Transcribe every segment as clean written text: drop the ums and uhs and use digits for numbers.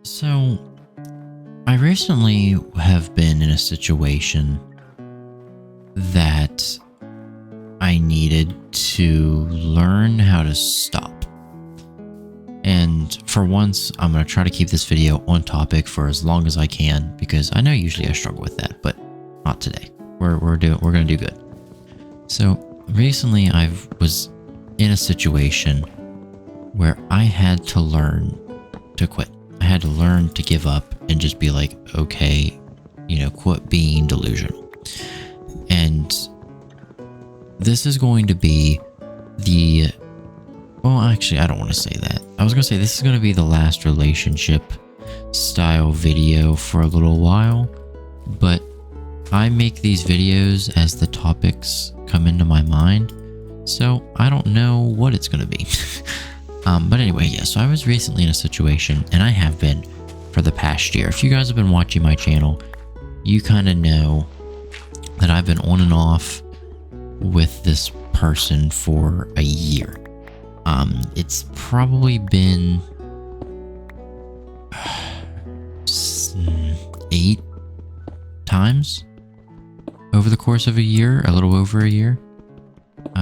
So, I recently have been in a situation that I needed to learn how to stop. And for once, I'm going to try to keep this video on topic for as long as I can, because I know usually I struggle with that, but not today. We're going to do good. So, recently I was in a situation where I had to learn to quit. I had to learn to give up and just be like, okay, quit being delusional. And this is going to be well, actually, I don't want to say that. I was going to say this is going to be the last relationship style video for a little while, but I make these videos as the topics come into my mind, so I don't know what it's going to be. But anyway, yeah, so I was recently in a situation, and I have been for the past year. If you guys have been watching my channel, you kind of know that I've been on and off with this person for a year. It's probably been 8 times over the course of a year, a little over a year,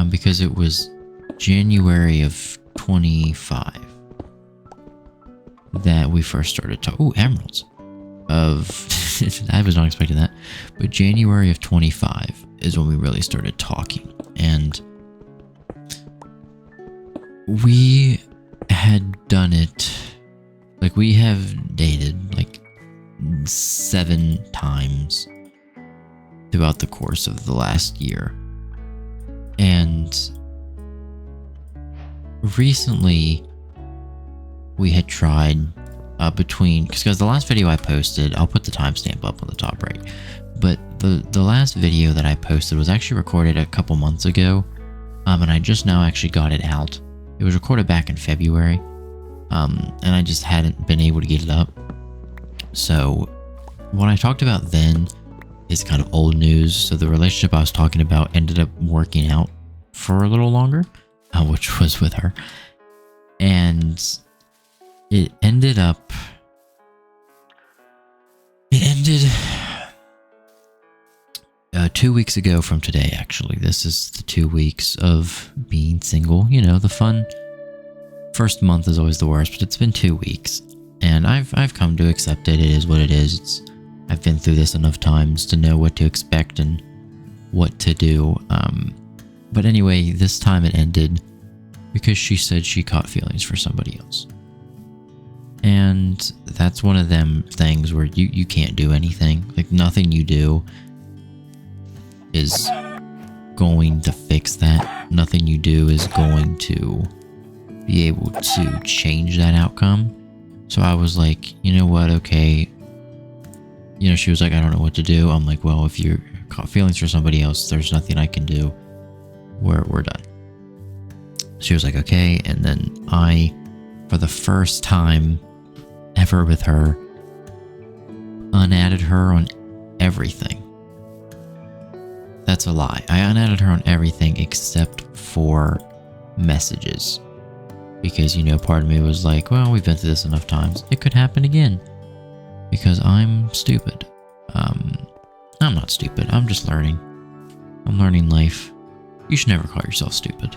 because it was January of 25 that we first started talking. Oh, emeralds I was not expecting that, but January of 25 is when we really started talking, and we had done it, like we have dated like 7 times throughout the course of the last year. And recently we had tried between, because the last video I posted, I'll put the timestamp up on the top right, but the last video that I posted was actually recorded a couple months ago, and I just now actually got it out. It was recorded back in February, and I just hadn't been able to get it up. So what I talked about then is kind of old news. So the relationship I was talking about ended up working out for a little longer, which was with her. And it ended 2 weeks ago from today, actually. This is the 2 weeks of being single. The fun first month is always the worst, but it's been 2 weeks, and I've come to accept it. It is what it is. I've been through this enough times to know what to expect and what to do. But anyway, this time it ended because she said she caught feelings for somebody else. And that's one of them things where you can't do anything. Like, nothing you do is going to fix that. Nothing you do is going to be able to change that outcome. So I was like, you know what, okay. She was like, I don't know what to do. I'm like, well, if you're caught feelings for somebody else, there's nothing I can do. We're done. She was like, okay. And then I, for the first time ever with her, unadded her on everything. That's a lie. I unadded her on everything except for messages. Because, part of me was like, well, we've been through this enough times. It could happen again. Because I'm stupid. I'm not stupid. I'm just learning. I'm learning life. You should never call yourself stupid.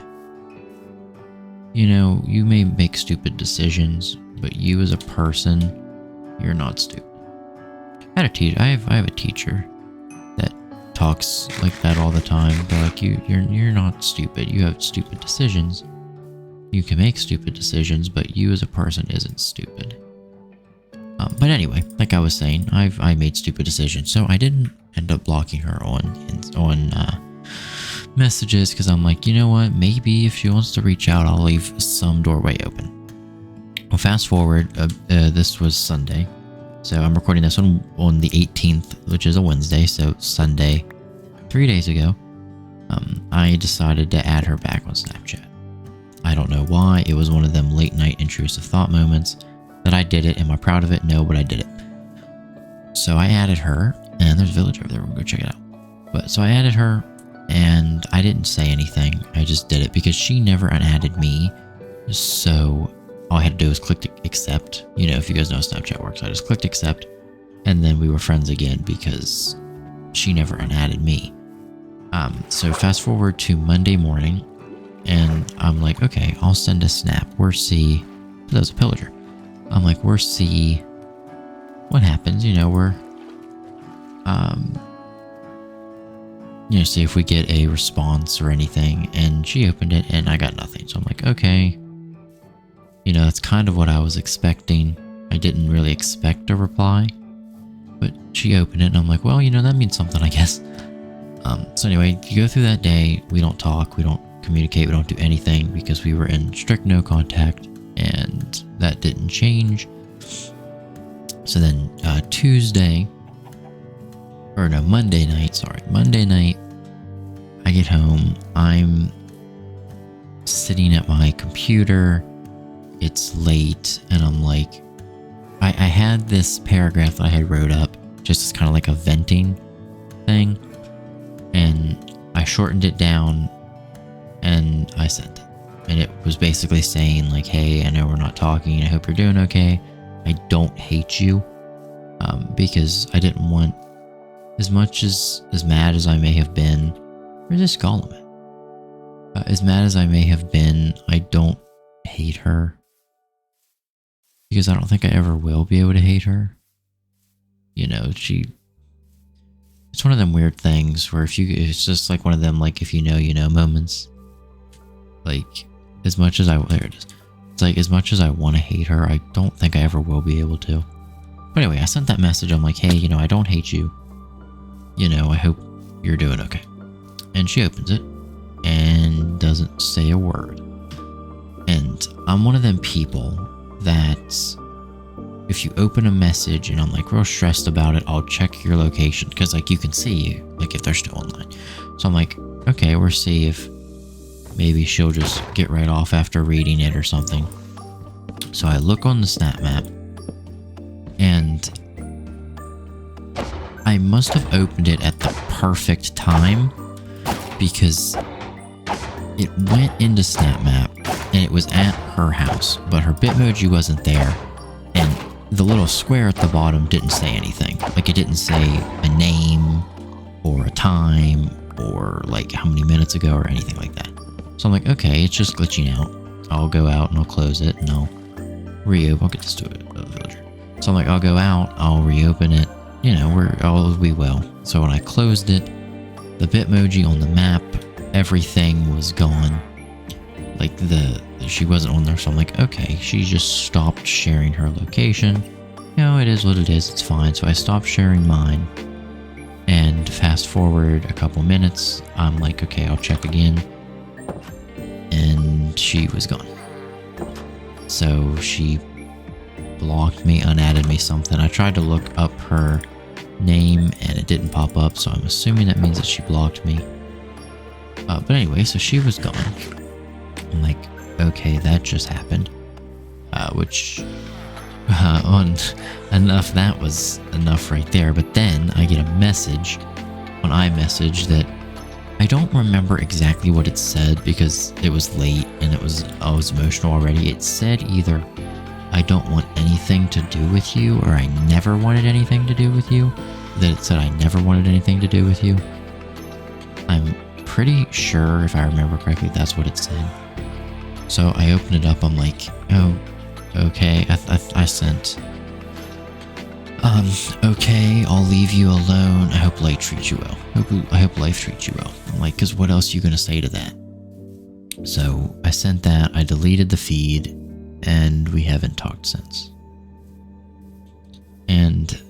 You may make stupid decisions, but you as a person, you're not stupid. I have a teacher that talks like that all the time, but like you're not stupid. You have stupid decisions. You can make stupid decisions, but you as a person isn't stupid. But anyway, like I was saying, I made stupid decisions, so I didn't end up blocking her on messages, because I'm like, you know what, maybe if she wants to reach out, I'll leave some doorway open. Well, fast forward, this was Sunday, so I'm recording this on the 18th, which is a Wednesday, so Sunday, 3 days ago, I decided to add her back on Snapchat. I don't know why. It was one of them late night intrusive thought moments that I did it. Am I proud of it? No, but I did it. So I added her, and there's a village over there. We'll go check it out. But so I added her, and I didn't say anything. I just did it because she never unadded me. So all I had to do was click accept. You know, if you guys know how Snapchat works, I just clicked accept, and then we were friends again because she never unadded me. So fast forward to Monday morning, and I'm like, okay, I'll send a snap. Where's C? That was a pillager. I'm like, where's C? What happens? You know, see if we get a response or anything. And she opened it, and I got nothing. So I'm like, okay. You know, that's kind of what I was expecting. I didn't really expect a reply, but she opened it, and I'm like, well, you know, that means something, I guess. So anyway, you go through that day, we don't talk, we don't communicate, we don't do anything because we were in strict no contact, and that didn't change. So then Monday night, I get home, I'm sitting at my computer, it's late, and I'm like, I had this paragraph that I had wrote up, just as kind of like a venting thing, and I shortened it down and I sent it. And it was basically saying like, hey, I know we're not talking, I hope you're doing okay, I don't hate you, because I didn't want, as mad as I may have been, where's this Gollum at? As mad as I may have been, I don't hate her, because I don't think I ever will be able to hate her. You know, it's one of them weird things where it's just like one of them, like, if you know moments. Like, as much as there it is. It's like, as much as I want to hate her, I don't think I ever will be able to. But anyway, I sent that message. I'm like, hey, you know, I don't hate you. You know, I hope you're doing okay. And she opens it and doesn't say a word. And I'm one of them people that if you open a message and I'm like real stressed about it, I'll check your location because like you can see like if they're still online. So I'm like, okay, we'll see if maybe she'll just get right off after reading it or something. So I look on the snap map and I must have opened it at the perfect time because it went into snap map and it was at her house, but her Bitmoji wasn't there. And the little square at the bottom didn't say anything. Like it didn't say a name or a time or like how many minutes ago or anything like that. So I'm like, okay, it's just glitching out. I'll go out and I'll close it and I'll reopen. I'll get this to a villager. So I'm like, I'll go out, I'll reopen it. You know, we will. So when I closed it, the Bitmoji on the map, everything was gone. Like she wasn't on there. So I'm like, okay, she just stopped sharing her location. You know, it is what it is. It's fine. So I stopped sharing mine. And fast forward a couple minutes, I'm like, okay, I'll check again. And she was gone. So she blocked me, unadded me something. I tried to look up her name and it didn't pop up, so I'm assuming that means that she blocked me. But anyway, so she was gone. I'm like, okay, that just happened. That was enough right there. But then I get a message on iMessage that I don't remember exactly what it said because it was late and I was emotional already. It said either I don't want anything to do with you or I never wanted anything to do with you. That it said I never wanted anything to do with you. I'm pretty sure, if I remember correctly, that's what it said. So I opened it up. I'm like, oh, okay. I sent, okay, I'll leave you alone. I hope life treats you well. I hope life treats you well. I'm like, because what else are you going to say to that? So I sent that. I deleted the feed and we haven't talked since. And,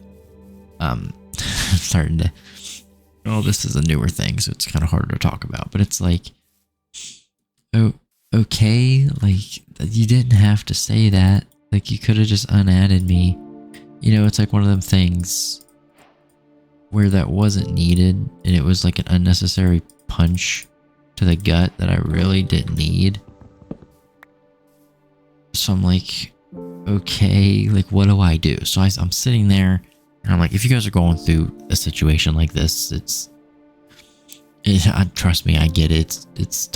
I'm starting to, this is a newer thing, so it's kind of harder to talk about, but it's like, oh, okay, like, you didn't have to say that. Like, you could have just unadded me. You know, it's like one of them things where that wasn't needed, and it was like an unnecessary punch to the gut that I really didn't need. So I'm like, okay, like, what do I do? So I'm sitting there, and I'm like, if you guys are going through a situation like this, trust me, I get it. It's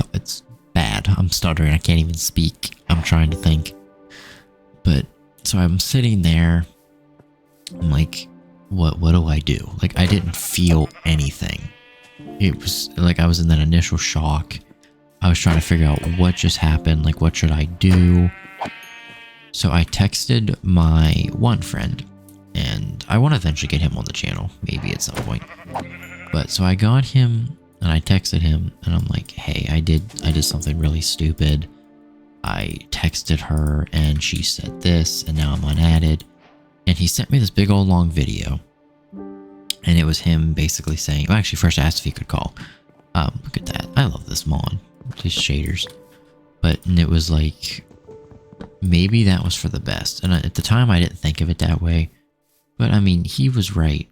bad. I'm stuttering. I can't even speak. I'm trying to think. But so I'm sitting there. I'm like, what do I do? Like, I didn't feel anything. It was like I was in that initial shock. I was trying to figure out what just happened. Like, what should I do? So I texted my one friend, and I want to eventually get him on the channel, maybe at some point. But so I got him, and I texted him, and I'm like, hey, I did something really stupid. I texted her, and she said this, and now I'm unadded. And he sent me this big old long video, and it was him basically saying, well, actually first I asked if he could call. Look at that. I love this mod, these shaders. But and it was like, maybe that was for the best. And at the time I didn't think of it that way. But I mean, he was right.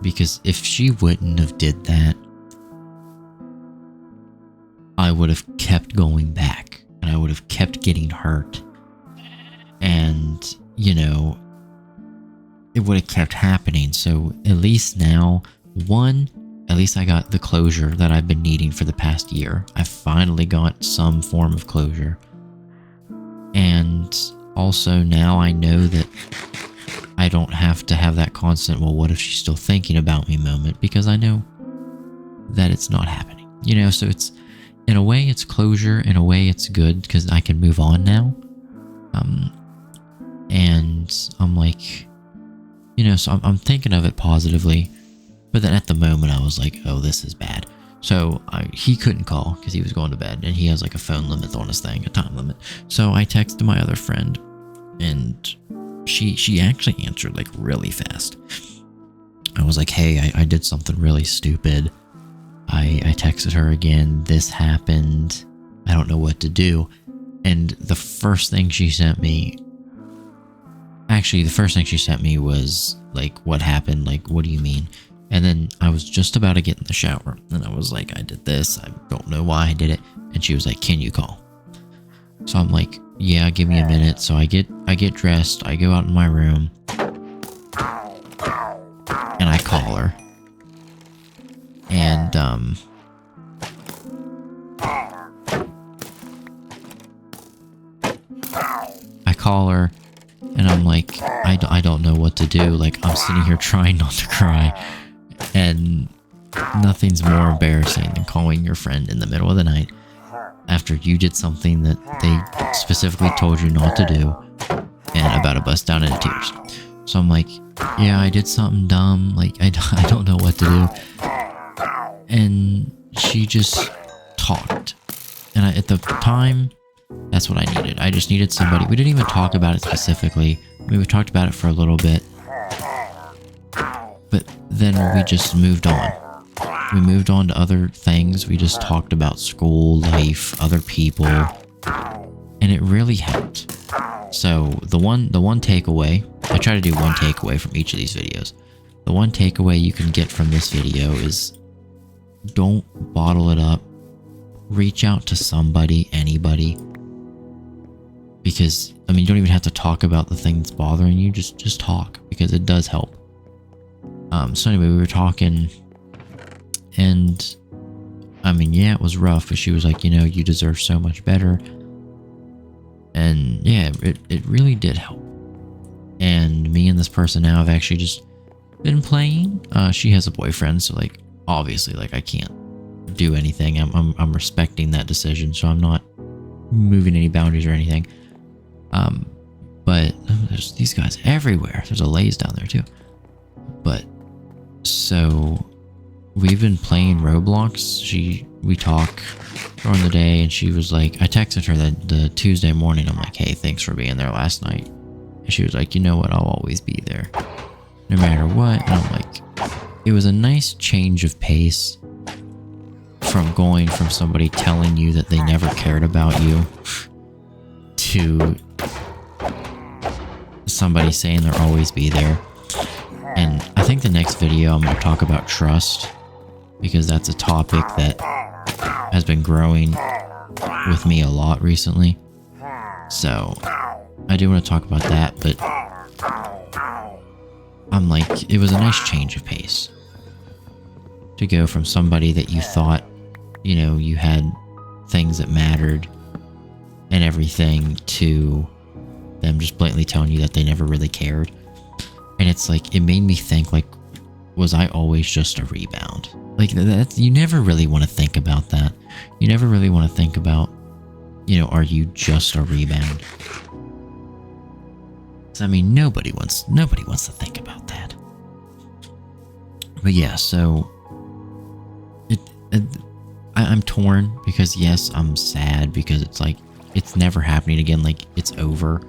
Because if she wouldn't have did that, I would have kept going back. And I would have kept getting hurt. And, you know, it would have kept happening. So at least now, at least I got the closure that I've been needing for the past year. I finally got some form of closure. And also now I know that I don't have to have that constant, well, what if she's still thinking about me moment, because I know that it's not happening. You know, so it's, in a way it's closure, in a way it's good because I can move on now. And I'm like, you know, so I'm thinking of it positively, but then at the moment I was like, oh, this is bad. So he couldn't call because he was going to bed, and he has like a phone limit on his thing, a time limit. So I texted my other friend, and she actually answered like really fast. I was like, hey, I did something really stupid. I texted her again. This happened. I don't know what to do. And the first thing she sent me, was like, what happened? Like, what do you mean? And then I was just about to get in the shower, and I was like, I did this. I don't know why I did it. And she was like, can you call? So I'm like, yeah, give me a minute. So I get dressed. I go out in my room, and I call her. And I call her, and I'm like, I don't know what to do. Like, I'm sitting here trying not to cry. And nothing's more embarrassing than calling your friend in the middle of the night after you did something that they specifically told you not to do, and about to bust down into tears. So I'm like, yeah, I did something dumb. Like, I don't know what to do. And she just talked. And at the time, that's what I needed. I just needed somebody. We didn't even talk about it specifically. I mean, we talked about it for a little bit. But then we just moved on. We moved on to other things. We just talked about school, life, other people. And it really helped. So the one takeaway, I try to do one takeaway from each of these videos. The one takeaway you can get from this video is, don't bottle it up. Reach out to somebody, anybody. Because, I mean, you don't even have to talk about the thing that's bothering you. Just talk, because it does help. So anyway, we were talking, and I mean, yeah, it was rough, but she was like, you know, you deserve so much better. And yeah, it really did help. And me and this person now have actually just been playing. She has a boyfriend, so like, obviously, like, I can't do anything. I'm respecting that decision, so I'm not moving any boundaries or anything. But there's these guys everywhere. There's a Lay's down there too. But so we've been playing Roblox. We talk during the day, and she was like, I texted her the Tuesday morning. I'm like, hey, thanks for being there last night. And she was like, you know what? I'll always be there, no matter what. And I'm like, it was a nice change of pace from going from somebody telling you that they never cared about you to somebody saying they'll always be there. And I think the next video I'm going to talk about trust, because that's a topic that has been growing with me a lot recently. So I do want to talk about that, but I'm like, it was a nice change of pace to go from somebody that you thought, you know, you had things that mattered and everything, to them just blatantly telling you that they never really cared. And it's like, it made me think, like, was I always just a rebound? Like, that, you never really want to think about that. You never really want to think about, you know, are you just a rebound? I mean, nobody wants to think about that. But yeah, so I'm torn because yes, I'm sad because it's like it's never happening again. Like, it's over.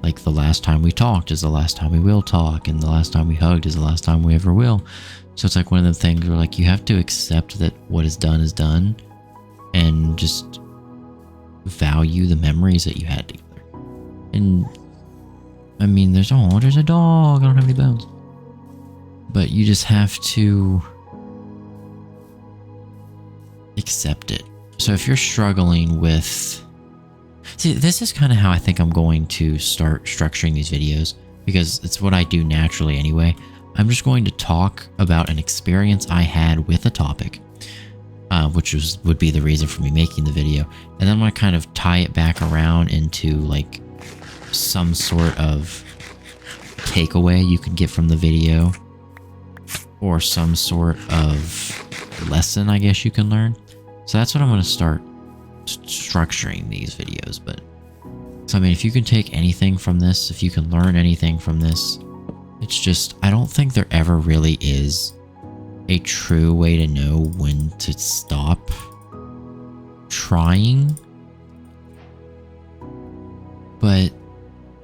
Like, the last time we talked is the last time we will talk, and the last time we hugged is the last time we ever will. So it's like one of the things where, like, you have to accept that what is done, and just value the memories that you had together. And I mean, there's a dog. I don't have any bones. But you just have to accept it. So if you're struggling with... See, this is kind of how I think I'm going to start structuring these videos, because it's what I do naturally anyway. I'm just going to talk about an experience I had with a topic, which would be the reason for me making the video. And then I'm going to kind of tie it back around into like some sort of takeaway you could get from the video, or some sort of lesson, I guess you can learn. So that's what I'm going to start structuring these videos. But so I mean, if you can take anything from this, if you can learn anything from this, it's just, I don't think there ever really is a true way to know when to stop trying, but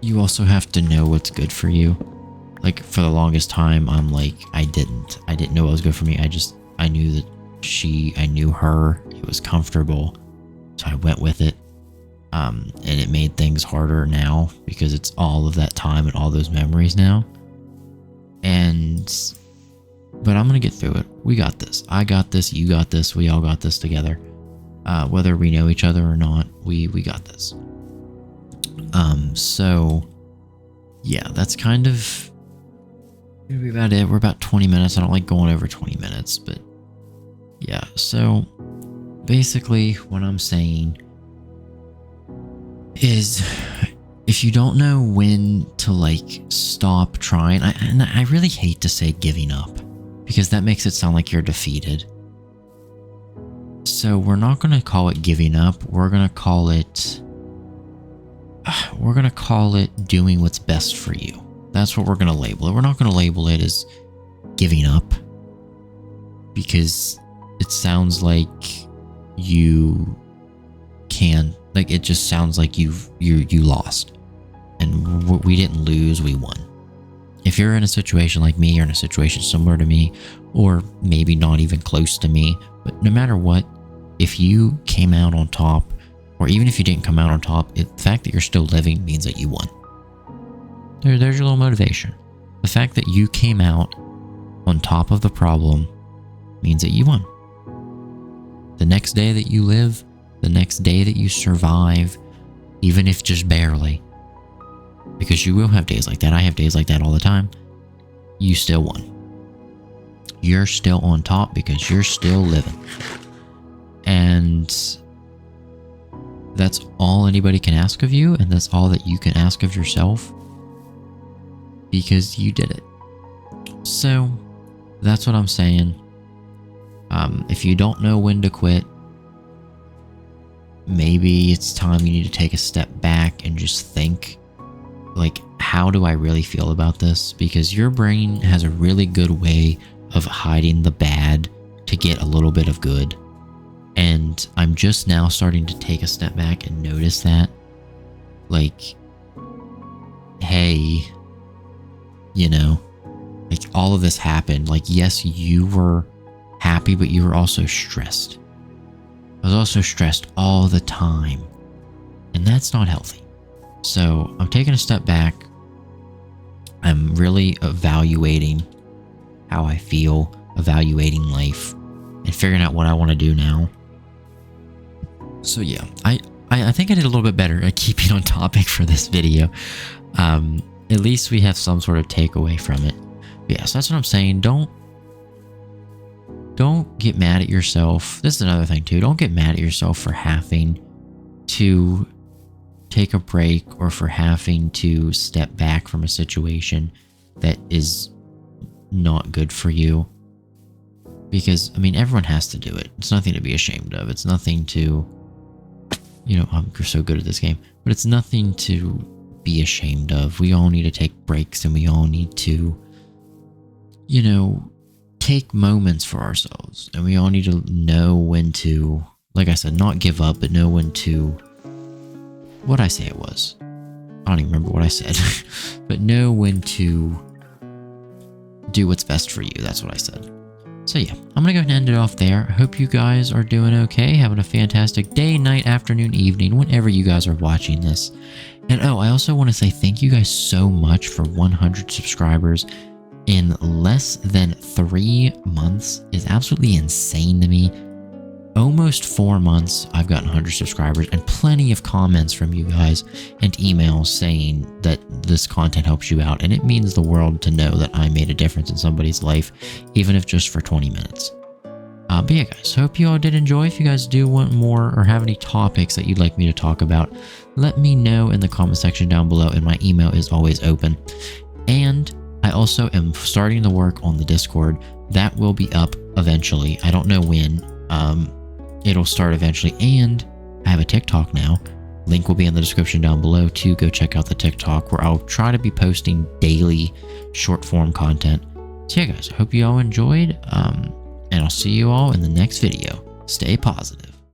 you also have to know what's good for you. Like, for the longest time, I'm like, I didn't know what was good for me. I knew that I knew her, it was comfortable, so I went with it. And it made things harder now because it's all of that time and all those memories now. But I'm gonna get through it. We got this. I got this. You got this. We all got this together. Whether we know each other or not, we got this. So yeah, that's kind of gonna be about it. We're about 20 minutes. I don't like going over 20 minutes, but yeah. So basically what I'm saying is, if you don't know when to like stop trying, and I really hate to say giving up, because that makes it sound like you're defeated. So we're not going to call it giving up. We're going to call it doing what's best for you. That's what we're going to label it. We're not going to label it as giving up, because it sounds like you can, like, it just sounds like you lost. And we didn't lose, we won. If you're in a situation like me, or in a situation similar to me, or maybe not even close to me, but no matter what, if you came out on top, or even if you didn't come out on top, the fact that you're still living means that you won. There's your little motivation. The fact that you came out on top of the problem means that you won. The next day that you live, the next day that you survive, even if just barely, because you will have days like that. I have days like that all the time. You still won. You're still on top because you're still living. And that's all anybody can ask of you, and that's all that you can ask of yourself, because you did it. So that's what I'm saying. If you don't know when to quit, maybe it's time you need to take a step back and just think, like, how do I really feel about this? Because your brain has a really good way of hiding the bad to get a little bit of good. And I'm just now starting to take a step back and notice that, like, hey, you know, like, all of this happened. Like, yes, you were happy, but you were also stressed. I was also stressed all the time, and that's not healthy. So I'm taking a step back. I'm really evaluating how I feel, evaluating life, and figuring out what I want to do now. So yeah, I think I did a little bit better at keeping on topic for this video. At least we have some sort of takeaway from it. Yeah, so that's what I'm saying. Don't get mad at yourself. This is another thing too. Don't get mad at yourself for having to take a break or for having to step back from a situation that is not good for you. Because, I mean, everyone has to do it. It's nothing to be ashamed of. It's nothing to, I'm so good at this game, but it's nothing to be ashamed of. We all need to take breaks, and we all need to, take moments for ourselves. And we all need to know when to, like I said, not give up, but know when to, what'd I say it was? I don't even remember what I said, but know when to do what's best for you. That's what I said. So yeah, I'm gonna go ahead and end it off there. I hope you guys are doing okay, having a fantastic day, night, afternoon, evening, whenever you guys are watching this. And I also want to say thank you guys so much for 100 subscribers in less than 3 months. Is absolutely insane to me. Almost 4 months, I've gotten 100 subscribers and plenty of comments from you guys and emails saying that this content helps you out. And it means the world to know that I made a difference in somebody's life, even if just for 20 minutes. But yeah, guys, hope you all did enjoy. If you guys do want more or have any topics that you'd like me to talk about, let me know in the comment section down below, and my email is always open. And I also am starting to work on the Discord. That will be up eventually. I don't know when. It'll start eventually, and I have a TikTok now. Link will be in the description down below to go check out the TikTok, where I'll try to be posting daily short form content. So yeah, guys, I hope you all enjoyed, and I'll see you all in the next video. Stay positive.